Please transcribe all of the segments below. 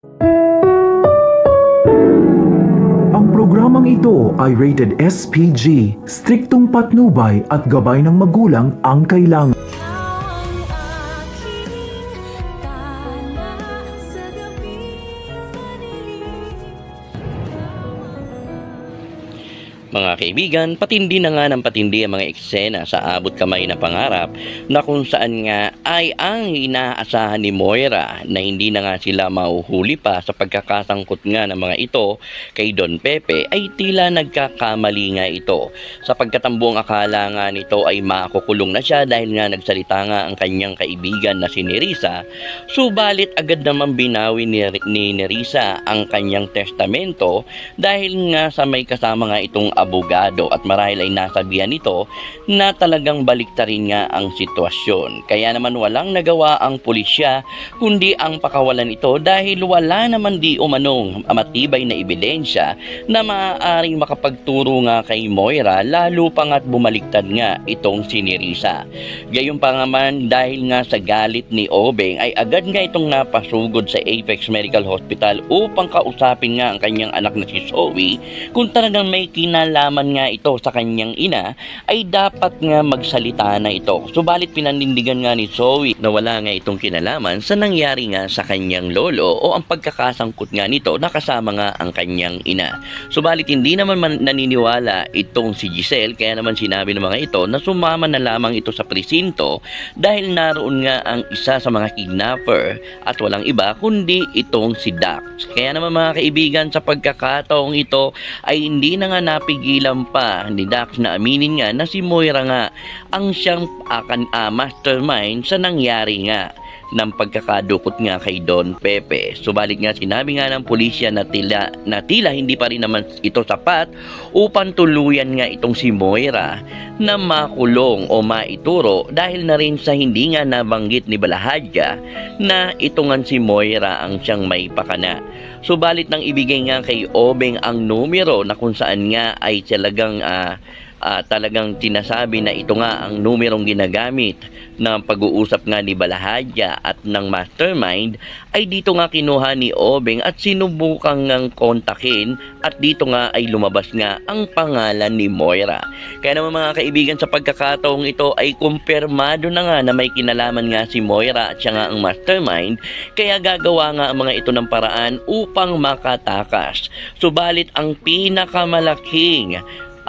Ang programang ito ay rated SPG, striktong patnubay at gabay ng magulang ang kailangan. Mga kaibigan, patindi na nga ng patindi ang mga eksena sa abot kamay na pangarap na kung saan nga ay ang inaasahan ni Moira na hindi na nga sila mahuhuli pa sa pagkakasangkot nga ng mga ito kay Don Pepe ay tila nagkakamali nga ito. Sapagkat ang buong akala nga nito ay makukulong na siya dahil nga nagsalita nga ang kanyang kaibigan na si Nerissa, subalit agad naman binawi ni Nerissa ang kanyang testamento dahil nga sa may kasama nga itong abogado at marahil ay nasabihan nito na talagang baliktarin nga ang sitwasyon. Kaya naman walang nagawa ang pulisya kundi ang pakawalan ito dahil wala naman di umanong matibay na ebidensya na maaaring makapagturo nga kay Moira lalo pa nga't bumaliktad nga itong si Nerissa. Gayon pa naman dahil nga sa galit ni Obeng ay agad nga itong napasugod sa Apex Medical Hospital upang kausapin nga ang kanyang anak na si Zoe kung talagang may kinalaman nga ito sa kanyang ina ay dapat nga magsalita na ito. Subalit pinanindigan nga ni Zoe na wala nga itong kinalaman sa nangyari nga sa kanyang lolo o ang pagkakasangkot nga nito na kasama nga ang kanyang ina. Subalit hindi naman naniniwala itong si Giselle kaya naman sinabi ng mga ito na sumama na lamang ito sa presinto dahil naroon nga ang isa sa mga kidnapper at walang iba kundi itong si Dax. Kaya naman mga kaibigan, sa pagkakataong ito ay hindi na nga napigilan pa ni Dax na aminin nga na si Moira nga ang siyang mastermind sa nangyari nga ng pagkakadukot nga kay Don Pepe. Subalit nga sinabi nga ng pulisya na tila hindi pa rin naman ito sapat upang tuluyan nga itong si Moira na makulong o maituro dahil na rin sa hindi nga nabanggit ni Balahadja na ito nga si Moira ang siyang may pakana. Subalit nang ibigay nga kay Obeng ang numero na kung saan nga ay talagang tinasabi na ito nga ang numerong ginagamit ng pag-uusap nga ni Balahadja at ng mastermind, ay dito nga kinuha ni Obeng at sinubukang ngang kontakin at dito nga ay lumabas nga ang pangalan ni Moira. Kaya naman mga kaibigan, sa pagkakataong ito ay kumpirmado na nga na may kinalaman nga si Moira at siya nga ang mastermind, kaya gagawa nga ang mga ito ng paraan upang makatakas. Subalit ang pinakamalaking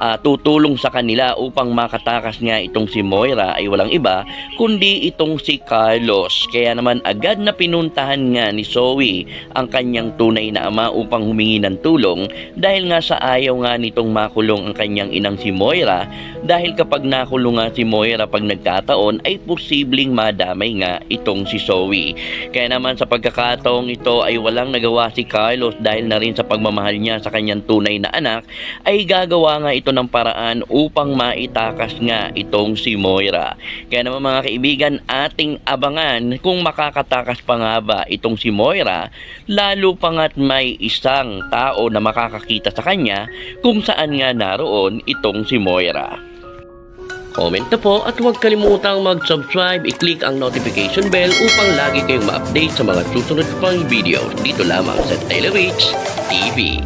tutulong sa kanila upang makatakas nga itong si Moira ay walang iba kundi itong si Carlos. Kaya naman agad na pinuntahan nga ni Zoe ang kanyang tunay na ama upang humingi ng tulong dahil nga sa ayaw nga nitong makulong ang kanyang inang si Moira, dahil kapag nakulong nga si Moira pag nagkataon ay posibleng madamay nga itong si Zoe. Kaya naman sa pagkakataong ito ay walang nagawa si Carlos dahil na rin sa pagmamahal niya sa kanyang tunay na anak ay gagawa nga ito ng paraan upang maitakas nga itong si Moira. Kaya naman mga kaibigan, ating abangan kung makakatakas pa nga ba itong si Moira, lalo pa nga't may isang tao na makakakita sa kanya kung saan nga naroon itong si Moira. Comment na po at huwag kalimutang mag-subscribe, i-click ang notification bell upang lagi kayong ma-update sa mga susunod pang videos dito lamang sa Taylor Rich TV.